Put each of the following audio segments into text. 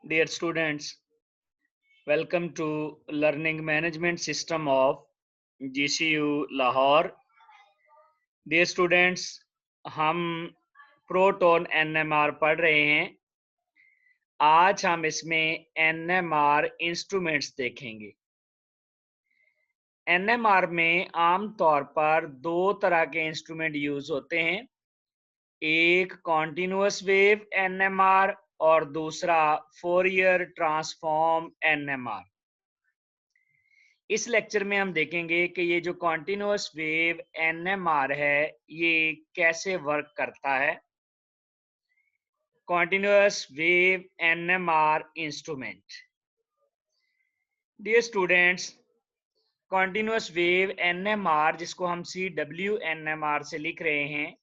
Dear students, welcome to Learning Management System of GCU Lahore. Dear students, हम proton NMR पढ़ रहे हैं। आज हम इसमें NMR इंस्ट्रूमेंट्स देखेंगे। NMR में आमतौर पर दो तरह के इंस्ट्रूमेंट यूज होते हैं, एक कॉन्टिन्यूअस वेव NMR और दूसरा फोरियर ट्रांसफॉर्म NMR। इस लेक्चर में हम देखेंगे कि ये जो कॉन्टिन्यूअस वेव NMR है ये कैसे वर्क करता है। Continuous wave NMR instrument. Dear students, continuous wave NMR जिसको हम CW-NMR से लिख रहे हैं,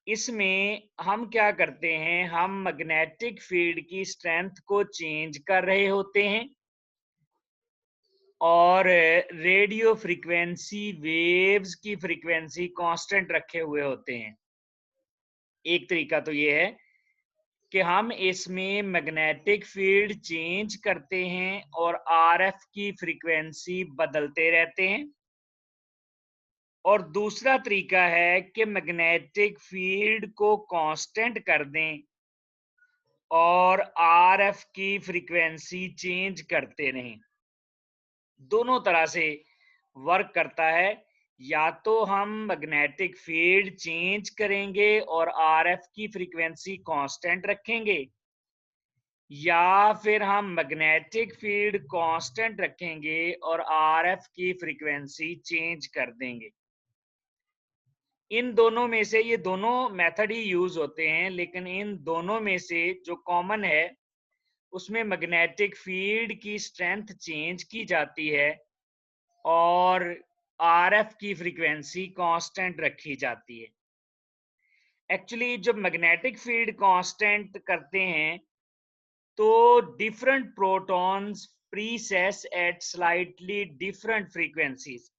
इसमें हम क्या करते हैं, हम मैग्नेटिक फील्ड की स्ट्रेंथ को चेंज कर रहे होते हैं और रेडियो फ्रीक्वेंसी वेव्स की फ्रीक्वेंसी कांस्टेंट रखे हुए होते हैं। एक तरीका तो ये है कि हम इसमें मैग्नेटिक फील्ड चेंज करते हैं और आरएफ की फ्रीक्वेंसी बदलते रहते हैं, और दूसरा तरीका है कि मैग्नेटिक फील्ड को कांस्टेंट कर दें और आरएफ की फ्रीक्वेंसी चेंज करते रहें। दोनों तरह से वर्क करता है। या तो हम मैग्नेटिक फील्ड चेंज करेंगे और आरएफ की फ्रीक्वेंसी कांस्टेंट रखेंगे, या फिर हम मैग्नेटिक फील्ड कांस्टेंट रखेंगे और आरएफ की फ्रीक्वेंसी चेंज कर देंगे। इन दोनों में से ये दोनों मेथड ही यूज होते हैं, लेकिन इन दोनों में से जो कॉमन है उसमें मैग्नेटिक फील्ड की स्ट्रेंथ चेंज की जाती है और आरएफ की फ्रीक्वेंसी कांस्टेंट रखी जाती है। एक्चुअली जब मैग्नेटिक फील्ड कांस्टेंट करते हैं तो different protons precess at slightly different frequencies.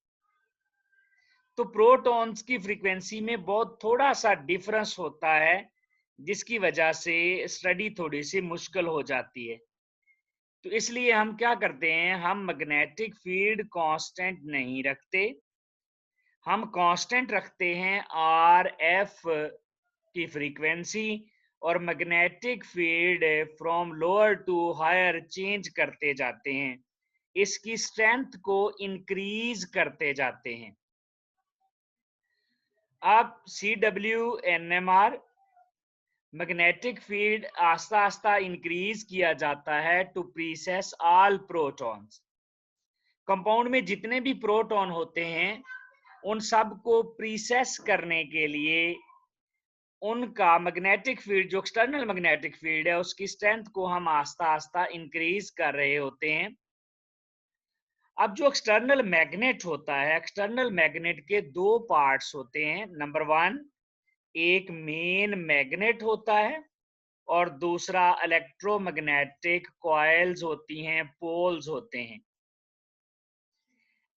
तो प्रोटॉन्स की फ्रीक्वेंसी में बहुत थोड़ा सा डिफरेंस होता है, जिसकी वजह से स्टडी थोड़ी सी मुश्किल हो जाती है। तो इसलिए हम क्या करते हैं, हम मैग्नेटिक फील्ड कांस्टेंट नहीं रखते, हम कांस्टेंट रखते हैं आर एफ की फ्रीक्वेंसी, और magnetic field from lower to higher change करते जाते हैं, इसकी स्ट्रेंथ को इंक्रीज करते जाते हैं। अब CW-NMR मैग्नेटिक फील्ड आस्ता आस्ता इंक्रीज किया जाता है टू प्रीसेस ऑल प्रोटॉन्स। कंपाउंड में जितने भी प्रोटॉन होते हैं उन सब को प्रीसेस करने के लिए उनका मैग्नेटिक फील्ड, जो एक्सटर्नल मैग्नेटिक फील्ड है, उसकी स्ट्रेंथ को हम आस्ता आस्ता इंक्रीज कर रहे होते हैं। अब जो एक्सटर्नल मैग्नेट होता है, एक्सटर्नल मैग्नेट के दो पार्ट्स होते हैं। नंबर वन, एक मेन मैग्नेट होता है और दूसरा इलेक्ट्रोमैग्नेटिक कॉइल्स होती हैं, पोल्स होते हैं।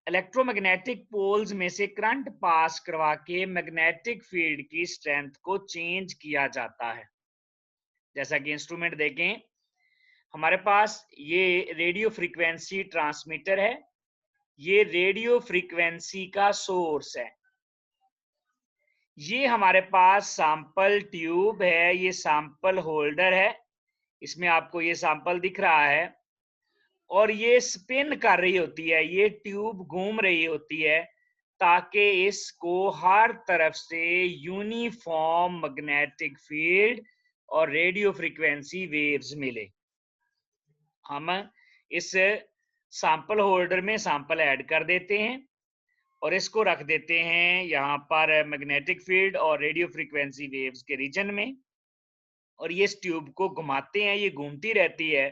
इलेक्ट्रोमैग्नेटिक पोल्स में से करंट पास करवा के मैग्नेटिक फील्ड की स्ट्रेंथ को चेंज किया जाता है। जैसा कि इंस्ट्रूमेंट देखें, हमारे पास ये रेडियो फ्रीक्वेंसी ट्रांसमीटर है, ये रेडियो फ्रीक्वेंसी का सोर्स है। ये हमारे पास सैंपल ट्यूब है, ये सैंपल होल्डर है, इसमें आपको ये सैंपल दिख रहा है, और ये स्पिन कर रही होती है, ये ट्यूब घूम रही होती है ताकि इसको हर तरफ से यूनिफॉर्म मैग्नेटिक फील्ड और रेडियो फ्रीक्वेंसी वेव्स मिले। हम इस सैंपल होल्डर में सैंपल ऐड कर देते हैं और इसको रख देते हैं यहाँ पर मैग्नेटिक फील्ड और रेडियो फ्रीक्वेंसी वेव्स के रीजन में, और ये इस ट्यूब को घुमाते हैं, ये घूमती रहती है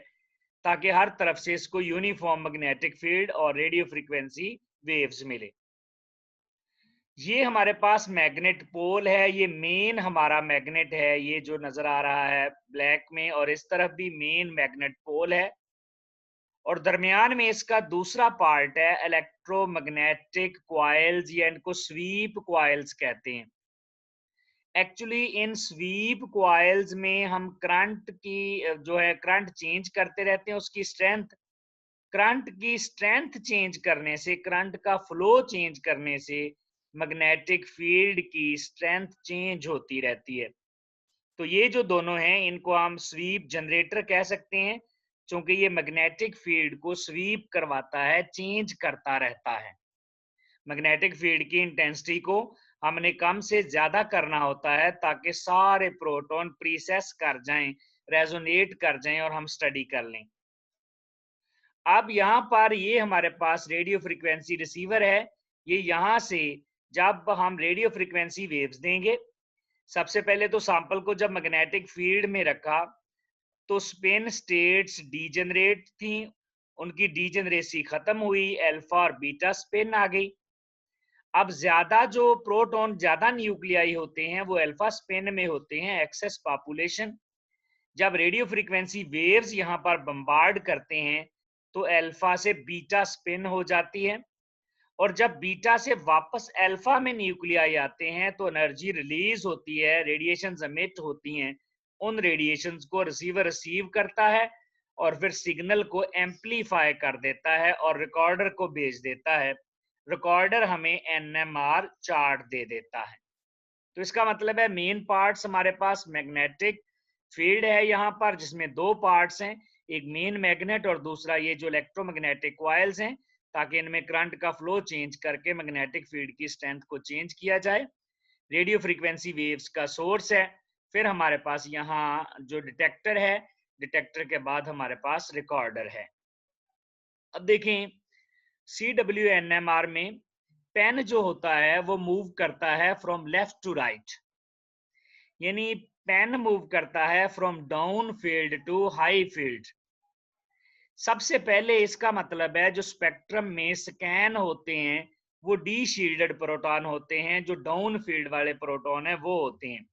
ताकि हर तरफ से इसको यूनिफॉर्म मैग्नेटिक फील्ड और रेडियो फ्रीक्वेंसी वेव्स मिले। ये हमारे पास मैग्नेट पोल है, ये मेन हमारा मैग्नेट है, ये जो नजर आ रहा है ब्लैक में, और इस तरफ भी मेन मैग्नेट पोल है, और दरमियान में इसका दूसरा पार्ट है इलेक्ट्रोमैग्नेटिक कॉइल्स, या इनको स्वीप कॉइल्स कहते हैं। एक्चुअली इन स्वीप कॉइल्स में हम करंट की जो है करंट चेंज करते रहते हैं, उसकी स्ट्रेंथ, करंट की स्ट्रेंथ चेंज करने से, करंट का फ्लो चेंज करने से मैग्नेटिक फील्ड की स्ट्रेंथ चेंज होती रहती है। तो ये जो दोनों हैं इनको हम स्वीप जनरेटर कह सकते हैं, क्योंकि ये मैग्नेटिक फील्ड को स्वीप करवाता है, चेंज करता रहता है। मैग्नेटिक फील्ड की इंटेंसिटी को हमने कम से ज्यादा करना होता है ताकि सारे प्रोटॉन प्रीसेस कर जाएं, रेजोनेट कर जाएं और हम स्टडी कर लें। अब यहाँ पर ये हमारे पास रेडियो फ्रीक्वेंसी रिसीवर है। ये यहाँ से जब हम रेडियो फ्रीक्वेंसी वेव्स देंगे, सबसे पहले तो सैंपल को जब मैग्नेटिक फील्ड में रखा तो स्पिन स्टेट्स डीजेनरेट थी, उनकी डीजेनरेसी खत्म हुई, अल्फा और बीटा स्पिन आ गई। अब ज्यादा जो प्रोटॉन ज्यादा न्यूक्लियाई होते हैं वो अल्फा स्पिन में होते हैं, एक्सेस पॉपुलेशन। जब रेडियो फ्रीक्वेंसी वेव्स यहाँ पर बम्बार्ड करते हैं तो अल्फा से बीटा स्पिन हो जाती है, और जब बीटा से वापस अल्फा में न्यूक्लियाई आते हैं तो एनर्जी रिलीज होती है, रेडिएशन एमिट होती हैं। उन रेडिएशंस को रिसीवर रिसीव करता है और फिर सिग्नल को एम्पलीफाई कर देता है और रिकॉर्डर को भेज देता है। रिकॉर्डर हमें एनएमआर चार्ट दे देता है। तो इसका मतलब है मेन पार्ट्स हमारे पास मैग्नेटिक फील्ड है यहाँ पर, जिसमें दो पार्ट्स हैं, एक मेन मैग्नेट और दूसरा ये जो इलेक्ट्रोमैग्नेटिक कॉइल्स हैं, ताकि इनमें करंट का फ्लो चेंज करके मैग्नेटिक फील्ड की स्ट्रेंथ को चेंज किया जाए। रेडियो फ्रीक्वेंसी वेव्स का सोर्स है। फिर हमारे पास यहाँ जो डिटेक्टर है, डिटेक्टर के बाद हमारे पास रिकॉर्डर है। अब देखें CWNMR में पेन जो होता है वो मूव करता है फ्रॉम लेफ्ट टू राइट, यानी पेन मूव करता है from down field to high field. सबसे पहले इसका मतलब है जो स्पेक्ट्रम में स्कैन होते हैं वो डी शील्डेड प्रोटॉन होते हैं, जो डाउन फील्ड वाले प्रोटॉन है वो होते हैं।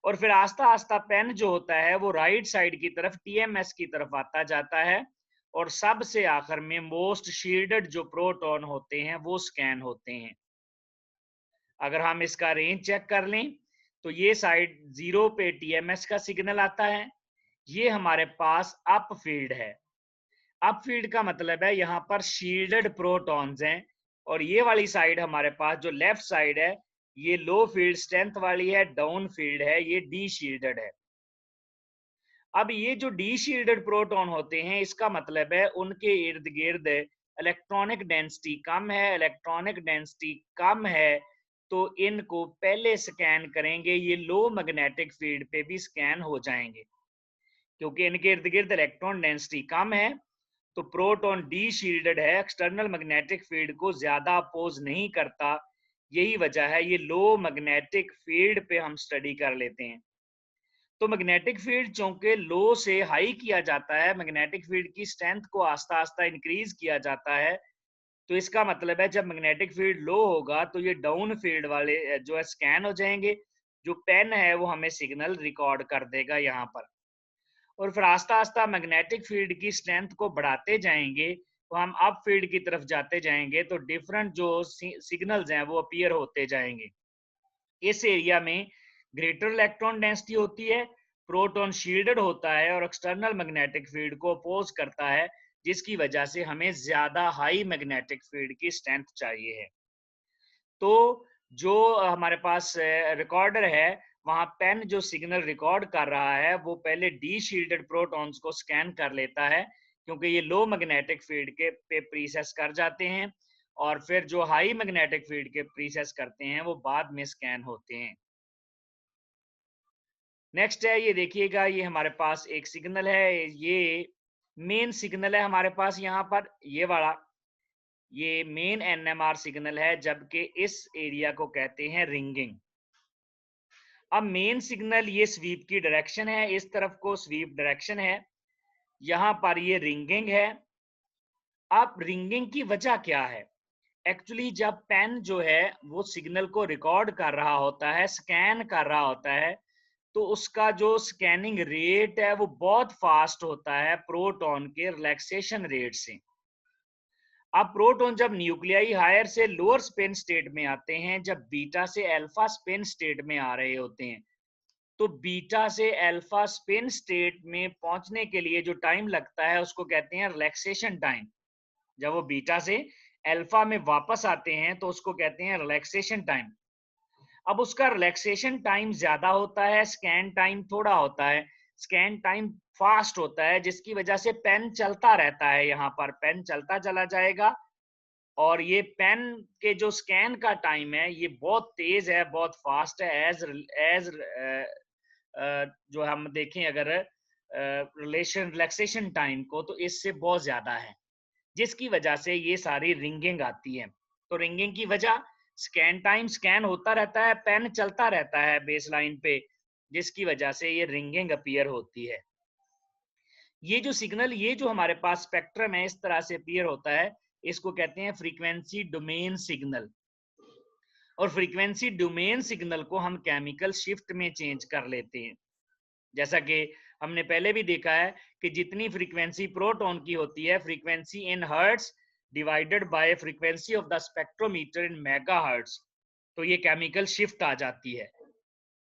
और फिर आस्ता आस्ता पेन जो होता है वो राइट साइड की तरफ टीएमएस की तरफ आता जाता है, और सबसे आखिर में मोस्ट शील्डेड जो प्रोटॉन होते हैं वो स्कैन होते हैं। अगर हम इसका रेंज चेक कर लें तो ये साइड 0 पे टीएमएस का सिग्नल आता है, ये हमारे पास अप फील्ड है। अप फील्ड का मतलब है यहाँ पर शील्डेड प्रोटॉन्स हैं, और ये वाली साइड हमारे पास जो लेफ्ट साइड है ये लो फील्ड स्ट्रेंथ वाली है, डाउन फील्ड है, ये डी शील्डेड है। अब ये जो डी शील्डेड प्रोटॉन होते हैं इसका मतलब है उनके इर्द गिर्द इलेक्ट्रॉनिक डेंसिटी कम है, इलेक्ट्रॉनिक डेंसिटी कम है तो इनको पहले स्कैन करेंगे, ये लो मैग्नेटिक फील्ड पे भी स्कैन हो जाएंगे। क्योंकि इनके इर्द गिर्द इलेक्ट्रॉन डेंसिटी कम है तो प्रोटॉन डी शील्डेड है, एक्सटर्नल मैग्नेटिक फील्ड को ज्यादा अपोज नहीं करता। यही वजह है ये लो मैग्नेटिक फील्ड पे हम स्टडी कर लेते हैं। तो मैग्नेटिक फील्ड चूंकि लो से हाई किया जाता है, मैग्नेटिक फील्ड की स्ट्रेंथ को आस्ता आस्ता इंक्रीज किया जाता है, तो इसका मतलब है जब मैग्नेटिक फील्ड लो होगा तो ये डाउन फील्ड वाले जो है स्कैन हो जाएंगे, जो पेन है वो हमें सिग्नल रिकॉर्ड कर देगा यहाँ पर। और फिर आस्ता आस्ता मैग्नेटिक फील्ड की स्ट्रेंथ को बढ़ाते जाएंगे तो हम अप फील्ड की तरफ जाते जाएंगे, तो डिफरेंट जो सिग्नल्स हैं वो अपीयर होते जाएंगे। इस एरिया में ग्रेटर इलेक्ट्रॉन डेंसिटी होती है, प्रोटॉन शील्डेड होता है और एक्सटर्नल मैग्नेटिक फील्ड को अपोज करता है, जिसकी वजह से हमें ज्यादा हाई मैग्नेटिक फील्ड की स्ट्रेंथ चाहिए है। तो जो हमारे पास रिकॉर्डर है, वहां पेन जो सिग्नल रिकॉर्ड कर रहा है वो पहले डी शील्डेड प्रोटॉन्स को स्कैन कर लेता है, क्योंकि ये लो मैग्नेटिक फील्ड के पे प्रीसेस कर जाते हैं, और फिर जो हाई मैग्नेटिक फील्ड के प्रीसेस करते हैं वो बाद में स्कैन होते हैं। नेक्स्ट है, ये देखिएगा, ये हमारे पास एक सिग्नल है, ये मेन सिग्नल है हमारे पास यहाँ पर, ये वाला ये मेन एनएमआर सिग्नल है, जबकि इस एरिया को कहते हैं रिंगिंग। अब मेन सिग्नल ये स्वीप की डायरेक्शन है, इस तरफ को स्वीप डायरेक्शन है, यहाँ पर ये रिंगिंग है। अब रिंगिंग की वजह क्या है? एक्चुअली जब पेन जो है वो सिग्नल को रिकॉर्ड कर रहा होता है, स्कैन कर रहा होता है, तो उसका जो स्कैनिंग रेट है वो बहुत फास्ट होता है प्रोटॉन के रिलैक्सेशन रेट से। अब प्रोटॉन जब न्यूक्लियाई हायर से लोअर स्पिन स्टेट में आते हैं, जब बीटा से अल्फा स्पिन स्टेट में आ रहे होते हैं, तो बीटा से अल्फा स्पिन स्टेट में पहुंचने के लिए जो टाइम लगता है उसको कहते हैं रिलैक्सेशन टाइम। जब वो बीटा से अल्फा में वापस आते हैं तो उसको कहते हैं रिलैक्सेशन टाइम। अब उसका रिलैक्सेशन टाइम ज्यादा होता है, स्कैन टाइम थोड़ा होता है। स्कैन टाइम फास्ट होता है, जिसकी वजह से पेन चलता रहता है, यहाँ पर पेन चलता चला जाएगा। और ये पेन के जो स्कैन का टाइम है ये बहुत तेज है, बहुत फास्ट है, एज एज जो हम देखें अगर रिलैक्सेशन टाइम को, तो इससे बहुत ज्यादा है, जिसकी वजह से ये सारी रिंगिंग आती है। तो रिंगिंग की वजह, स्कैन टाइम स्कैन होता रहता है, पेन चलता रहता है बेस लाइन पे, जिसकी वजह से ये रिंगिंग अपीयर होती है। ये जो सिग्नल, ये जो हमारे पास स्पेक्ट्रम है इस तरह से अपीयर होता है, इसको कहते हैं फ्रीक्वेंसी डोमेन सिग्नल। और फ्रीक्वेंसी डोमेन सिग्नल को हम केमिकल शिफ्ट में चेंज कर लेते हैं। जैसा कि हमने पहले भी देखा है कि जितनी फ्रीक्वेंसी प्रोटॉन की होती है, frequency in hertz divided by frequency of the spectrometer in megahertz, तो ये केमिकल शिफ्ट आ जाती है।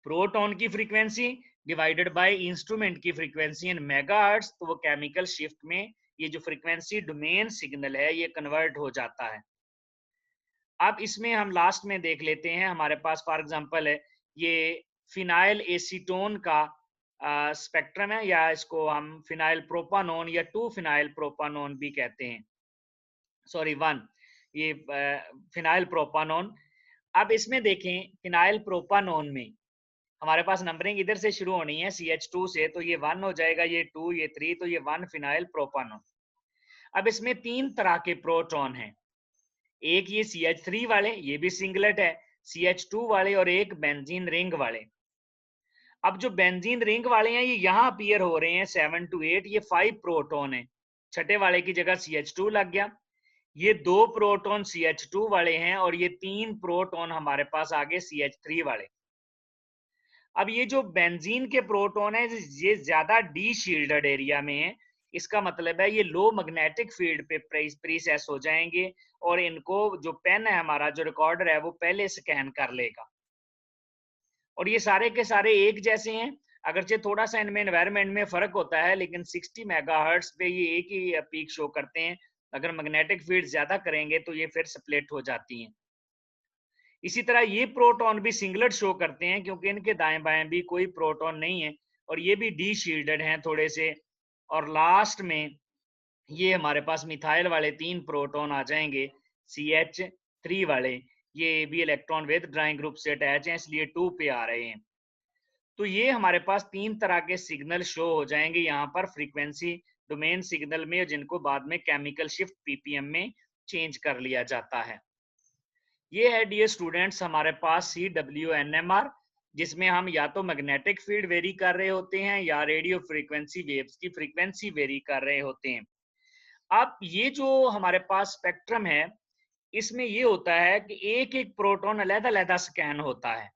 प्रोटॉन की फ्रीक्वेंसी डिवाइडेड बाय इंस्ट्रूमेंट की फ्रीक्वेंसी इन मेगाहर्ट्ज, तो वो केमिकल शिफ्ट में ये जो फ्रीक्वेंसी डोमेन सिग्नल है ये कन्वर्ट हो जाता है। अब इसमें हम लास्ट में देख लेते हैं, हमारे पास फॉर एग्जांपल है ये फिनाइल एसीटोन का स्पेक्ट्रम है, या इसको हम फिनाइल प्रोपानोन या 2 फिनाइल प्रोपानोन भी कहते हैं, सॉरी 1, ये फिनाइल प्रोपानोन। अब इसमें देखें फिनाइल प्रोपानोन में हमारे पास नंबरिंग इधर से शुरू होनी है CH2 से, तो ये 1 हो जाएगा, ये 2, ये 3, तो ये 1 फिनाइल प्रोपानोन। अब इसमें 3 तरह के प्रोटॉन हैं, एक ये CH3 वाले, ये भी सिंगलेट है, CH2 वाले, और एक बेंजीन रिंग वाले। अब जो बेंजीन रिंग वाले हैं ये यहाँ अपीयर हो रहे हैं 7 to 8, ये 5 प्रोटॉन है, छठे वाले की जगह CH2 लग गया। ये 2 प्रोटॉन CH2 वाले हैं और ये 3 प्रोटॉन हमारे पास आगे CH3 वाले। अब ये जो बेंजीन के प्रोटॉन है ये ज्यादा डी शील्डेड एरिया में है, इसका मतलब है ये लो मैग्नेटिक फील्ड पे प्रीसेस हो जाएंगे, और इनको जो पेन है हमारा, जो रिकॉर्डर है, वो पहले स्कैन कर लेगा। और ये सारे के सारे एक जैसे हैं, अगरचे थोड़ा सा इनमें एनवायरनमेंट में फर्क होता है, लेकिन 60 मेगाहर्ट्ज पे ये एक ही पीक शो करते हैं। अगर मैग्नेटिक फील्ड ज्यादा करेंगे तो ये फिर स्प्लिट हो जाती हैं। इसी तरह ये प्रोटॉन भी सिंगलेट शो करते हैं, क्योंकि इनके दाएं बाएं भी कोई प्रोटॉन नहीं है, और ये भी डी शील्डेड हैं थोड़े से। और लास्ट में ये हमारे पास मिथाइल वाले 3 प्रोटॉन आ जाएंगे, CH3 वाले, ये भी इलेक्ट्रॉन विद ड्राइंग ग्रुप से अटैच हैं, इसलिए 2 पे आ रहे हैं। तो ये हमारे पास 3 तरह के सिग्नल शो हो जाएंगे यहाँ पर फ्रीक्वेंसी डोमेन सिग्नल में, जिनको बाद में केमिकल शिफ्ट PPM में चेंज कर लिया जाता है। ये है डियर स्टूडेंट्स हमारे पास CWNMR, जिसमें हम या तो मैग्नेटिक फील्ड वेरी कर रहे होते हैं या रेडियो फ्रीक्वेंसी वेव्स की फ्रीक्वेंसी वेरी कर रहे होते हैं। अब ये जो हमारे पास स्पेक्ट्रम है, इसमें ये होता है कि एक एक प्रोटॉन अलग-अलग स्कैन होता है।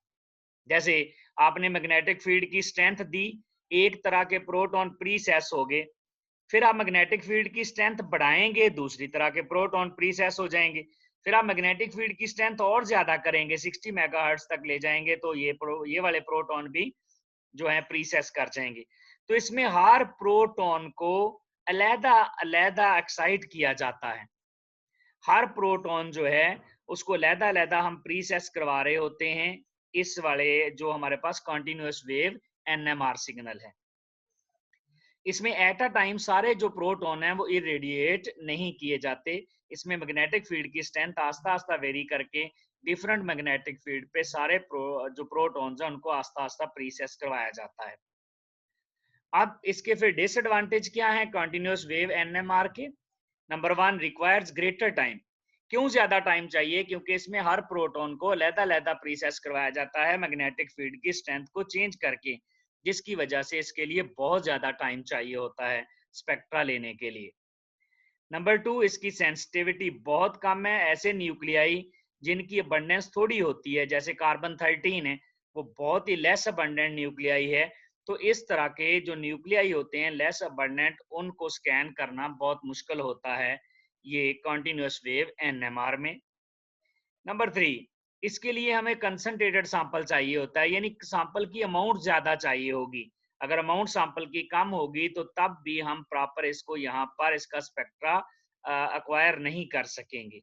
जैसे आपने मैग्नेटिक फील्ड की स्ट्रेंथ दी, एक तरह के प्रोटॉन प्रीसेस हो गए, फिर आप मैग्नेटिक फील्ड की स्ट्रेंथ बढ़ाएंगे, दूसरी तरह के प्रोटॉन प्रीसेस हो जाएंगे, फिर आप मैग्नेटिक फील्ड की स्ट्रेंथ और ज्यादा करेंगे, 60 मेगाहर्ट्ज तक ले जाएंगे, तो ये वाले प्रोटॉन भी जो है प्रीसेस कर जाएंगे। तो इसमें हर प्रोटॉन को अलग-अलग एक्साइट किया जाता है। हर प्रोटॉन जो है उसको अलग-अलग हम प्रीसेस करवा रहे होते हैं, इस वाले जो हमारे पास कॉन्टिन्यूअस वेव NMR सिग्नल है। इसमें एट अ टाइम सारे जो प्रोटॉन हैं वो इरेडिएट नहीं किए जाते, इसमें मैग्नेटिक फील्ड की स्ट्रेंथ आस्ता आस्ता वेरी करके डिफरेंट मैग्नेटिक फील्ड पे सारे जो प्रोटॉन्स हैं उनको आस्ता आस्ता प्रीसेस करवाया जाता है। अब इसके फिर डिसएडवांटेज क्या है कॉन्टिन्यूअस वेव NMR के? Number 1, requires greater time. क्यों ज्यादा टाइम चाहिए? क्योंकि इसमें हर प्रोटॉन को अलग-अलग प्रीसेस करवाया जाता है मैग्नेटिक फील्ड की स्ट्रेंथ को चेंज करके, जिसकी वजह से इसके लिए बहुत ज्यादा टाइम चाहिए होता है स्पेक्ट्रा लेने के लिए। नंबर 2, इसकी सेंसिटिविटी बहुत कम है। ऐसे न्यूक्लियाई जिनकी अबंडेंस थोड़ी होती है, जैसे कार्बन 13 है, वो बहुत ही लेस अबंडेंट न्यूक्लियाई है, तो इस तरह के जो न्यूक्लियाई होते हैं लेस अबंडेंट, उनको स्कैन करना बहुत मुश्किल होता है। ये कॉन्टिन्यूस वेव NMR में। नंबर 3, इसके लिए हमें कंसंट्रेटेड सैंपल चाहिए होता है, यानी सैंपल की अमाउंट ज्यादा चाहिए होगी। अगर अमाउंट सैंपल की कम होगी तो तब भी हम प्रॉपर इसको यहाँ पर इसका स्पेक्ट्रा अक्वायर नहीं कर सकेंगे।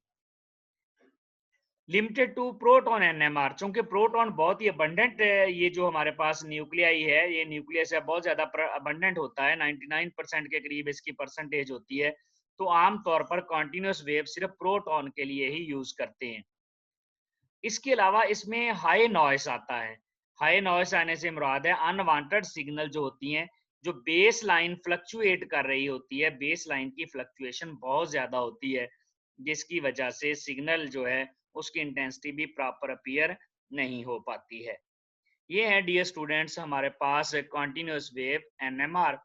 लिमिटेड टू प्रोटॉन NMR, चूंकि प्रोटॉन बहुत ही अबंडेंट है, ये जो हमारे पास न्यूक्लियाई है, ये न्यूक्लियस है बहुत ज्यादा अबंडेंट होता है, 99% के करीब इसकी परसेंटेज होती है, तो आमतौर पर कॉन्टिन्यूस वेव सिर्फ प्रोटॉन के लिए ही यूज करते हैं। इसके अलावा इसमें हाई नॉइस आता है। हाई नॉइस आने से मुराद है अनवांटेड सिग्नल जो होती हैं, जो बेस लाइन फ्लक्चुएट कर रही होती है, बेस लाइन की फ्लक्चुएशन बहुत ज्यादा होती है, जिसकी वजह से सिग्नल जो है उसकी इंटेंसिटी भी प्रॉपर अपीयर नहीं हो पाती है। ये है डियर स्टूडेंट्स हमारे पास continuous wave NMR।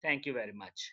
Thank you very much.